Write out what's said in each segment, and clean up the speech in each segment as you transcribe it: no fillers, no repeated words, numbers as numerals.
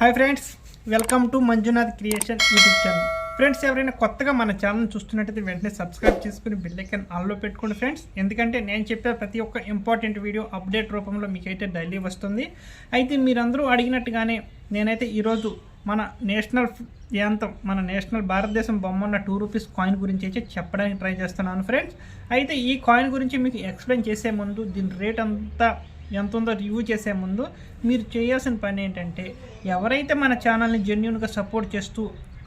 Hi friends, welcome to Manjunath creation YouTube channel. Friends, ఎవరైనా కొత్తగా మన ఛానల్ చూస్తున్నట్టయితే వెంటనే సబ్స్క్రైబ్ చేసుకుని బెల్ ఐకాన్ ఆన్లో పెట్టుకోండి ఫ్రెండ్స్. ఎందుకంటే నేను చెప్పే ప్రతి ఒక్క ఇంపార్టెంట్ వీడియో అప్డేట్ రూపంలో మీకైతే డైలీ వస్తుంది. అయితే మీరందరూ అడిగినట్టుగానే నేనైతే ఈరోజు మన నేషనల్ యాంతం, మన నేషనల్ భారతదేశం బొమ్మ ఉన్న ₹2 కాయిన్ గురించి అయితే చెప్పడానికి ట్రై చేస్తున్నాను ఫ్రెండ్స్. అయితే ఈ కాయిన్ గురించి మీకు ఎక్స్ప్లెయిన్ చేసే ముందు, దీని రేట్ అంతా ఎంత ఉందో రివ్యూ చేసే ముందు మీరు చేయాల్సిన పని ఏంటంటే, ఎవరైతే మన ఛానల్ని జెన్యూన్గా సపోర్ట్ చేస్తూ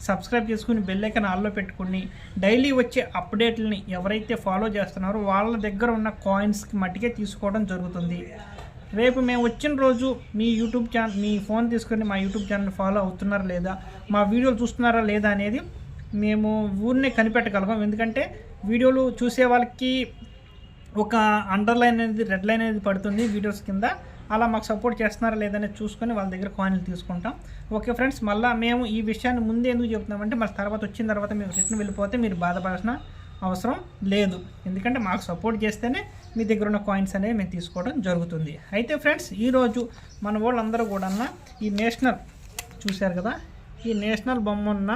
సబ్స్క్రైబ్ చేసుకుని బెల్ ఐకాన్ ఆన్లో పెట్టుకుని డైలీ వచ్చే అప్డేట్లని ఎవరైతే ఫాలో చేస్తున్నారో వాళ్ళ దగ్గర ఉన్న కాయిన్స్కి మట్టికే తీసుకోవడం జరుగుతుంది. రేపు మేము వచ్చిన రోజు మీ యూట్యూబ్ ఛానల్, మీ ఫోన్ తీసుకొని మా యూట్యూబ్ ఛానల్ ఫాలో అవుతున్నారా లేదా, మా వీడియోలు చూస్తున్నారా లేదా అనేది మేము ఊరినే కనిపెట్టగలం. ఎందుకంటే వీడియోలు చూసే వాళ్ళకి ఒక అండర్లైన్ అనేది, రెడ్ లైన్ అనేది పడుతుంది వీడియోస్ కింద. అలా మాకు సపోర్ట్ చేస్తున్నారా లేదనేది చూసుకొని వాళ్ళ దగ్గర కాయిన్లు తీసుకుంటాం. ఓకే ఫ్రెండ్స్, మళ్ళీ మేము ఈ విషయాన్ని ముందే ఎందుకు చెప్తున్నామంటే, మళ్ళీ తర్వాత వచ్చిన తర్వాత మేము రిటర్న్ వెళ్ళిపోతే మీరు బాధపడాల్సిన అవసరం లేదు. ఎందుకంటే మాకు సపోర్ట్ చేస్తేనే మీ దగ్గర ఉన్న కాయిన్స్ అనేవి మేము తీసుకోవడం జరుగుతుంది. అయితే ఫ్రెండ్స్, ఈరోజు మన వాళ్ళందరూ కూడా ఈ నేషనల్ చూశారు కదా, ఈ నేషనల్ బొమ్మ ఉన్న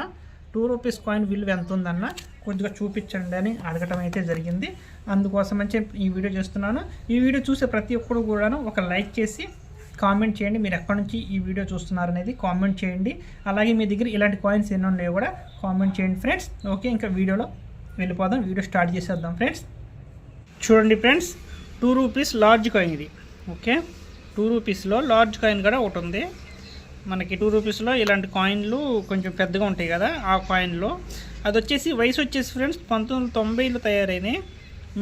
₹2 కాయిన్ విలువ ఎంత ఉందన్న కొద్దిగా చూపించండి అని అడగటం అయితే జరిగింది. అందుకోసం అని చెప్పి ఈ వీడియో చేస్తున్నాను. ఈ వీడియో చూసే ప్రతి ఒక్కరు కూడాను ఒక లైక్ చేసి కామెంట్ చేయండి. మీరు ఎక్కడి నుంచి ఈ వీడియో చూస్తున్నారు అనేది కామెంట్ చేయండి. అలాగే మీ దగ్గర ఇలాంటి కాయిన్స్ ఎన్నో ఉన్నాయో కూడా కామెంట్ చేయండి ఫ్రెండ్స్. ఓకే, ఇంకా వీడియోలో వెళ్ళిపోదాం. వీడియో స్టార్ట్ చేసేద్దాం ఫ్రెండ్స్. చూడండి ఫ్రెండ్స్, ₹2 లార్జ్ కాయిన్ ఇది. ఓకే, ₹2లో లార్జ్ కాయిన్ కూడా ఒకటి ఉంది. మనకి ₹2లో ఇలాంటి కాయిన్లు కొంచెం పెద్దగా ఉంటాయి కదా, ఆ కాయిన్లో అది వచ్చేసి వయసు వచ్చేసి ఫ్రెండ్స్ 1990లో తయారైనాయి.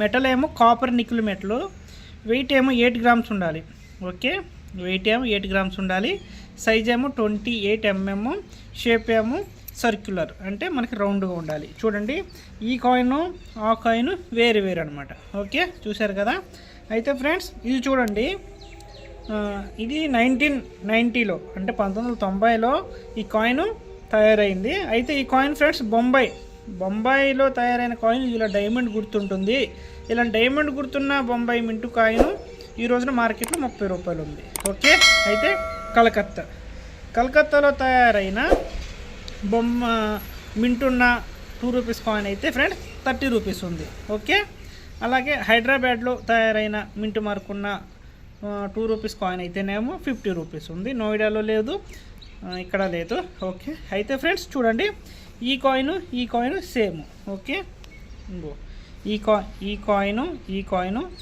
మెటల్ ఏమో కాపర్ నిక్కుల్ మెటల్. వెయిట్ ఏమో 8 గ్రామ్స్ ఉండాలి. ఓకే, వెయిట్ ఏమో 8 గ్రామ్స్ ఉండాలి. సైజ్ ఏమో 28 mm. షేప్ ఏమో సర్క్యులర్, అంటే మనకి రౌండ్గా ఉండాలి. చూడండి, ఈ కాయిన్ ఆ కాయిన్ వేరు వేరు అనమాట. ఓకే, చూసారు కదా. అయితే ఫ్రెండ్స్, ఇది చూడండి, ఇది 1990లో అంటే 1990లో ఈ కాయిన్ తయారైంది. అయితే ఈ కాయిన్ ఫ్రెండ్స్ బొంబాయిలో తయారైన కాయిన్. ఇలా డైమండ్ గుర్తుంటుంది. ఇలా డైమండ్ గుర్తున్న బొంబాయి మింటు కాయిన్ ఈ రోజున మార్కెట్లో ₹30 ఉంది. ఓకే, అయితే కలకత్తాలో తయారైన బొమ్మ మింటున్న ₹2 కాయిన్ అయితే ఫ్రెండ్స్ ₹30 ఉంది. ఓకే, అలాగే హైదరాబాద్లో తయారైన మింటు మార్కున్న ₹2 కాయిన్ అయితేనేమో ₹50 ఉంది. నోయిడాలో లేదు, ఇక్కడ లేదు. ఓకే, అయితే ఫ్రెండ్స్ చూడండి, ఈ కాయిన్ సేమ్. ఓకే, ఈ కాయిన్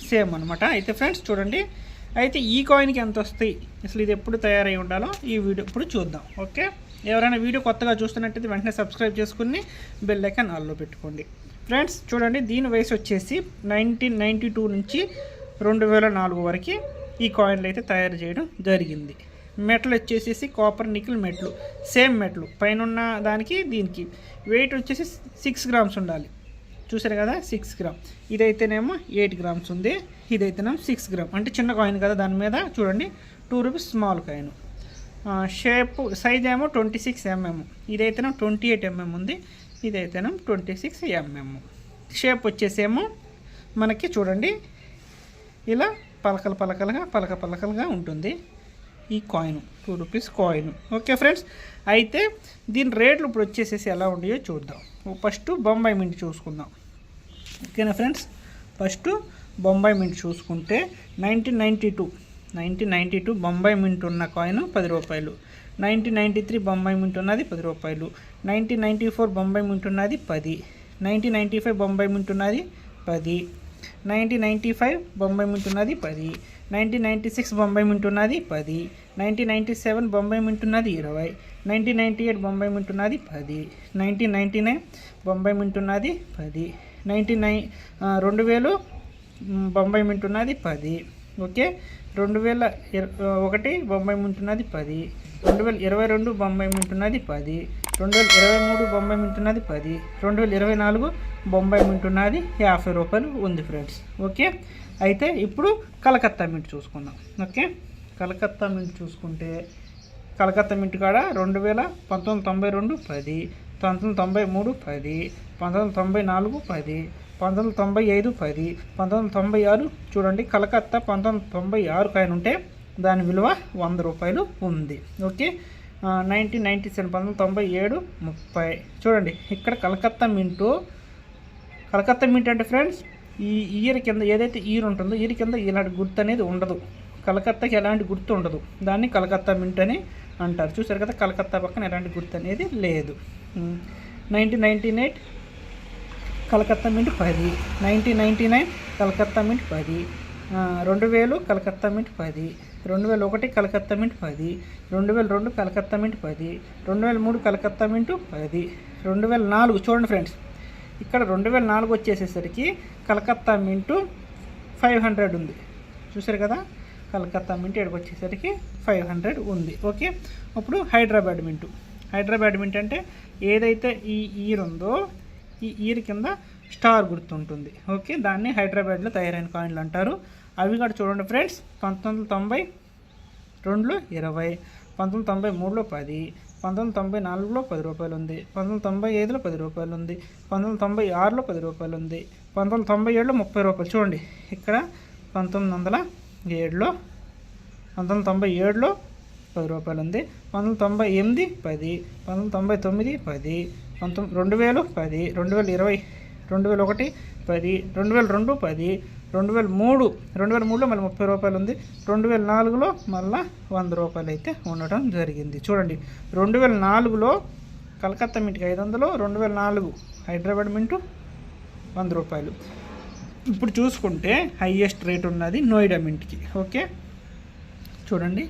సేమ్ అనమాట. అయితే ఫ్రెండ్స్ చూడండి, అయితే ఈ కాయిన్కి ఎంత వస్తాయి, అసలు ఇది ఎప్పుడు తయారై ఉండాలో ఈ వీడియో ఇప్పుడు చూద్దాం. ఓకే, ఎవరైనా వీడియో కొత్తగా చూస్తున్నట్టయితే వెంటనే సబ్స్క్రైబ్ చేసుకుని బెల్ ఐకాన్ ఆన్లో పెట్టుకోండి. ఫ్రెండ్స్ చూడండి, దీని వయసు వచ్చేసి 1992 నుంచి 2004 వరకు ఈ కాయిన్లు అయితే తయారు చేయడం జరిగింది. మెటల్ వచ్చేసి copper nickel metal, same metal. పైన ఉన్న దానికి దీనికి వెయిట్ వచ్చేసి 6 గ్రామ్స్ ఉండాలి. చూసారు కదా, 6 గ్రామ్. ఇదైతేనేమో 8 గ్రామ్స్ ఉంది. ఇదైతేనేమో 6 గ్రామ్, అంటే చిన్న కాయిన్ కదా. దాని మీద చూడండి ₹2 స్మాల్ కాయిన్. షేప్ సైజ్ ఏమో 26 mm. ఇదైతేనేమో 28 mm ఉంది. ఇదైతేనేమో 26 mm. షేప్ వచ్చేసేమో మనకి చూడండి ఇలా పలకలుగా ఉంటుంది ఈ కాయిన్, ₹2 కాయిన్. ఓకే ఫ్రెండ్స్, అయితే దీని రేట్లు ఇప్పుడు వచ్చేసేసి ఎలా ఉన్నాయో చూద్దాం. ఫస్ట్ బొంబాయి మింట్ చూసుకుందాం. ఓకేనా ఫ్రెండ్స్, ఫస్ట్ బొంబాయి మింట్ చూసుకుంటే 1992 బొంబాయి మింట్ ఉన్న కాయిన్ ₹10. 1993 బొంబాయి మింట్ ఉన్నది ₹10. 1994 బొంబాయి మింట్ ఉన్నది 10. 1995 బొంబాయి మింట్ ఉన్నది 10. 1995 బొంబాయి మింట్ ఉన్నది 10. 1996 బొంబాయి మింట్ ఉన్నది 10. 1997 బొంబాయి మింట్ ఉన్నది 20. 1998 బొంబాయి మింట్ ఉన్నది 10. 1999 బొంబాయి మింట్ ఉన్నది 10. 2000 బొంబాయి మింట్ ఉన్నది 10. ఓకే, 2001 బొంబాయి మింట్ ఉన్నది 10. 2022 బొంబాయి మింట్ ఉన్నది 10. 2023 బొంబాయి మింట్ ఉన్నది 10. 2024 బొంబాయి మింట్ ఉన్నది ₹50 ఉంది ఫ్రెండ్స్. ఓకే, అయితే ఇప్పుడు కలకత్తా మింట్ చూసుకుందాం. ఓకే, కలకత్తా మింట్ చూసుకుంటే కలకత్తా మింట్ కాడ 1992 10. 1993 10. 1994 10. 1995 10. 1996 చూడండి, కలకత్తా 1996 కాయిన్ ఉంటే దాని విలువ ₹100 ఉంది. ఓకే, 1997 1997 30. చూడండి ఇక్కడ కలకత్తా మింట్ అంటే ఫ్రెండ్స్ ఈ ఇయర్ కింద ఏదైతే ఇయర్ ఉంటుందో ఇయర్ కింద ఇలాంటి గుర్తు అనేది ఉండదు. కలకత్తాకి ఎలాంటి గుర్తు ఉండదు, దాన్ని కలకత్తా మింట్ అని అంటారు. చూసారు కదా, కలకత్తా పక్కన ఎలాంటి గుర్తు అనేది లేదు. 1998 Calcutta mint 10, 1999 Calcutta mint 10, 2000 Calcutta mint 10, 2001 Calcutta mint 10, 2002 Calcutta mint 10, 2003 Calcutta mint 10, 2004 చూడండి ఫ్రెండ్స్, ఇక్కడ 2004 వచ్చేసేసరికి కలకత్తా మింటు 500 ఉంది. చూసారు కదా, కలకత్తా మింట్ ఇక్కడికి వచ్చేసరికి 500 ఉంది. ఓకే, ఇప్పుడు హైదరాబాద్ మింట్ అంటే ఏదైతే ఈ ఇయర్ ఉందో ఈ ఇయర్ కింద స్టార్ గుర్తుంటుంది. ఓకే, దాన్ని హైదరాబాద్లో తయారైన కాయిన్లు అంటారు. అవి కూడా చూడండి ఫ్రెండ్స్, 1992లో 20, 1993లో 10, 1994లో 10 రూపాయలు ఉంది, 1995లో 10 రూపాయలు ఉంది, 1996లో 10 రూపాయలు ఉంది, 1997లో 30 రూపాయలు. చూడండి ఇక్కడ 1997లో 10 రూపాయలు ఉంది, 1998 10, 1999 10, 2000 10, 2020 2001 10, 2002 10, 2003లో మళ్ళీ 30 రూపాయలు ఉంది, 2004లో మళ్ళీ 100 రూపాయలు అయితే ఉండటం జరిగింది. చూడండి 2004లో కలకత్తా మింట్కి 500, 2004 హైదరాబాద్ మింటు 100 రూపాయలు. ఇప్పుడు చూసుకుంటే హైయెస్ట్ రేట్ ఉన్నది నోయిడా మింట్కి. ఓకే, చూడండి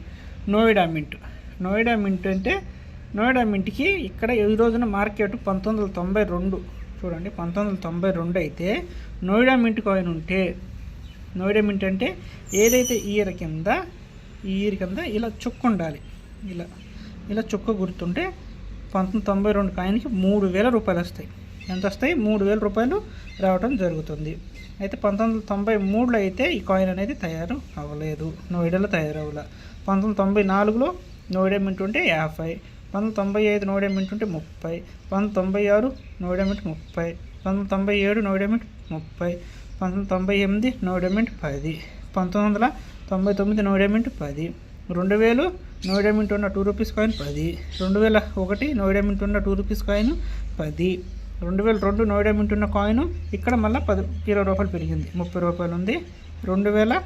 నోయిడా మింట్ అంటే నోయిడా మింట్కి ఇక్కడ ఈ రోజున మార్కెట్ 1992. చూడండి 1992 అయితే నోయిడా మింట్ కాయిన్ ఉంటే, నోయిడా మింట్ అంటే ఏదైతే ఇయర్ కింద ఇలా చుక్క ఉండాలి, ఇలా చుక్క గుర్తుంటే 1992 కాయిన్కి 3000 రూపాయలు వస్తాయి. ఎంత వస్తాయి? 3000 రూపాయలు రావడం జరుగుతుంది. అయితే 1993లో అయితే ఈ కాయిన్ అనేది తయారు అవ్వలేదు, నోయిడాలో తయారవ్వలే. 1994లో నోయిడా మింట్ ఉంటే 50, 1995 నోయిడా మింట్ ఉంటే 30, 1996 Noida mint 30, 1997 Noida mint 30, 1998 Noida mint 10, 1999 Noida mint 10, 2000 Noida mint ఉన్న 2 రూపీస్ కాయిన్ 10, 2001 నోయిడా మింట్ ఉన్న 2 రూపీస్ కాయిన్ 10, 2002 నోయిడా మింట్ ఉన్న కాయిన్ ఇక్కడ మళ్ళీ 20 రూపాయలు పెరిగింది, 30 రూపాయలు ఉంది. 2003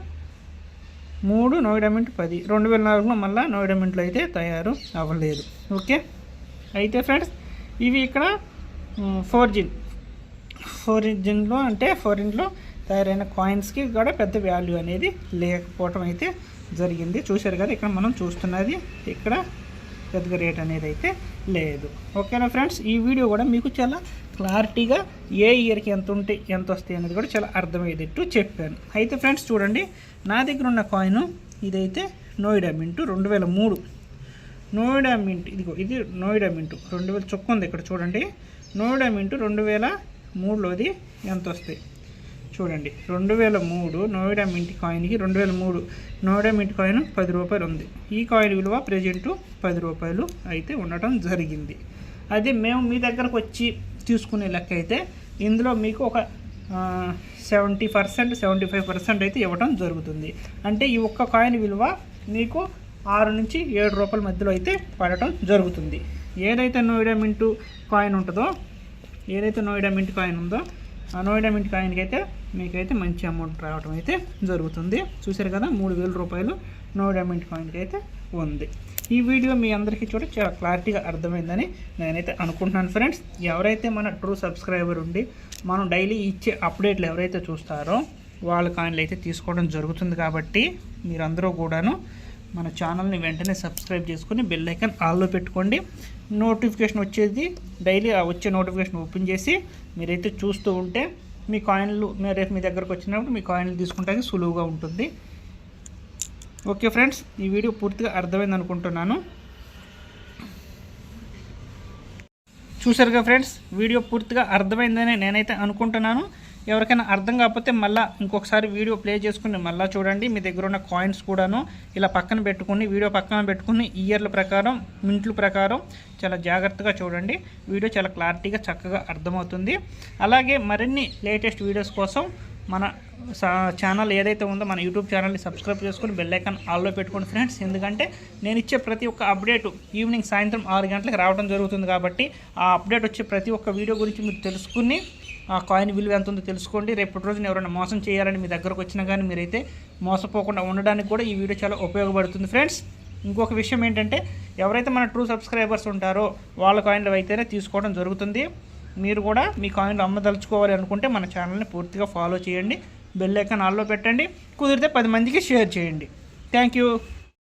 నోయిడా మింట్ 10, 2004లో మళ్ళీ నోయిడా మింట్లో అయితే తయారు అవ్వలేదు. ఓకే, అయితే ఫ్రెండ్స్ ఇవి ఇక్కడ ఫోరిజిన్లో అంటే ఫోరిన్లో తయారైన కాయిన్స్కి కూడా పెద్ద వాల్యూ అనేది లేకపోవటం అయితే జరిగింది. చూశారు కదా, ఇక్కడ మనం చూస్తున్నది ఇక్కడ పెద్దగా రేట్ అనేది అయితే లేదు. ఓకేనా ఫ్రెండ్స్, ఈ వీడియో కూడా మీకు చాలా క్లారిటీగా ఏ ఇయర్కి ఎంత ఉంటే ఎంత వస్తాయి అనేది కూడా చాలా అర్థమయ్యేటట్టు చెప్పాను. అయితే ఫ్రెండ్స్ చూడండి, నా దగ్గర ఉన్న కాయిన్ ఇదైతే నోయిడా మింట్ 2003 నోయిడా మింట్. ఇదిగో ఇది నోయిడా మింట్ 2000 చొక్క ఉంది ఇక్కడ. చూడండి నోయిడా మింట్ 2003లోది ఎంత వస్తాయి చూడండి. 2003 నోయిడా మింట్ కాయిన్కి 2003 నోయిడా మింట్ కాయిన్ 10 రూపాయలు ఉంది. ఈ కాయిన్ విలువ ప్రజెంటు 10 రూపాయలు అయితే ఉండటం జరిగింది. అదే మేము మీ దగ్గరకు వచ్చి తీసుకునే లెక్క అయితే ఇందులో మీకు ఒక 70% 75% అయితే ఇవ్వడం జరుగుతుంది. అంటే ఈ ఒక్క కాయిన్ విలువ మీకు 6 నుంచి 7 రూపాయల మధ్యలో అయితే పడటం జరుగుతుంది. ఏదైతే నోయిడా మింట్ కాయిన్ ఉంటుందో, ఏదైతే నోయిడా మింట్ కాయిన్ ఉందో ఆ నోయిడా మింట్ కాయిన్కి అయితే మీకైతే మంచి అమౌంట్ రావడం అయితే జరుగుతుంది. చూసారు కదా, 3000 రూపాయలు నోయిడా మింట్ కాయిన్కి అయితే ఉంది. ఈ వీడియో మీ అందరికీ చాలా క్లారిటీగా అర్థమైందని నేనైతే అనుకుంటున్నాను ఫ్రెండ్స్. ఎవరైతే మన ట్రూ సబ్స్క్రైబర్ ఉండి మనం డైలీ ఇచ్చే అప్డేట్లు ఎవరైతే చూస్తారో వాళ్ళ కాయిన్లు అయితే తీసుకోవడం జరుగుతుంది. కాబట్టి మీరందరూ కూడాను మన ఛానల్ని వెంటనే సబ్స్క్రైబ్ చేసుకొని బెల్ ఐకాన్ ఆల్లో పెట్టుకోండి. నోటిఫికేషన్ వచ్చేది డైలీ వచ్చే నోటిఫికేషన్ ఓపెన్ చేసి మీరైతే చూస్తూ ఉంటే మీ కాయిన్లు రేపు మీ దగ్గరకు వచ్చినప్పుడు మీ కాయిన్లు తీసుకుంటానికి సులువుగా ఉంటుంది. ఓకే ఫ్రెండ్స్, ఈ వీడియో పూర్తిగా అర్థమైంది అనుకుంటున్నాను. చూసారుగా ఫ్రెండ్స్, వీడియో పూర్తిగా అర్థమైందని నేనైతే అనుకుంటున్నాను. ఎవరికైనా అర్థం కాకపోతే మళ్ళీ ఇంకొకసారి వీడియో ప్లే చేసుకుని మళ్ళీ చూడండి. మీ దగ్గర ఉన్న కాయిన్స్ కూడాను ఇలా పక్కన పెట్టుకుని వీడియో పక్కన పెట్టుకుని ఇయర్ల ప్రకారం మింట్ల ప్రకారం చాలా జాగ్రత్తగా చూడండి. వీడియో చాలా క్లారిటీగా చక్కగా అర్థమవుతుంది. అలాగే మరిన్ని లేటెస్ట్ వీడియోస్ కోసం మన ఛానల్ ఏదైతే ఉందో మన యూట్యూబ్ ఛానల్ని సబ్స్క్రైబ్ చేసుకొని బెల్ ఐకాన్ ఆల్లో పెట్టుకోండి ఫ్రెండ్స్. ఎందుకంటే నేను ఇచ్చే ప్రతి ఒక్క అప్డేటు ఈవినింగ్ సాయంత్రం 6 గంటలకు రావడం జరుగుతుంది. కాబట్టి ఆ అప్డేట్ వచ్చే ప్రతి ఒక్క వీడియో గురించి మీరు తెలుసుకుని ఆ కాయిన్ విలువ ఎంత ఉందో తెలుసుకోండి. రేపటి రోజున ఎవరైనా మోసం చేయాలని మీ దగ్గరకు వచ్చినా కానీ మీరైతే మోసపోకుండా ఉండడానికి కూడా ఈ వీడియో చాలా ఉపయోగపడుతుంది ఫ్రెండ్స్. ఇంకొక విషయం ఏంటంటే ఎవరైతే మన ట్రూ సబ్స్క్రైబర్స్ ఉంటారో వాళ్ళ కాయిన్లు అయితేనే తీసుకోవడం జరుగుతుంది. మీరు కూడా మీ కాయిన్లు అమ్మదలుచుకోవాలి అనుకుంటే మన ఛానల్ని పూర్తిగా ఫాలో చేయండి, బెల్ ఐకాన్ ఆల్లో పెట్టండి, కుదిరితే 10 మందికి షేర్ చేయండి. Thank you.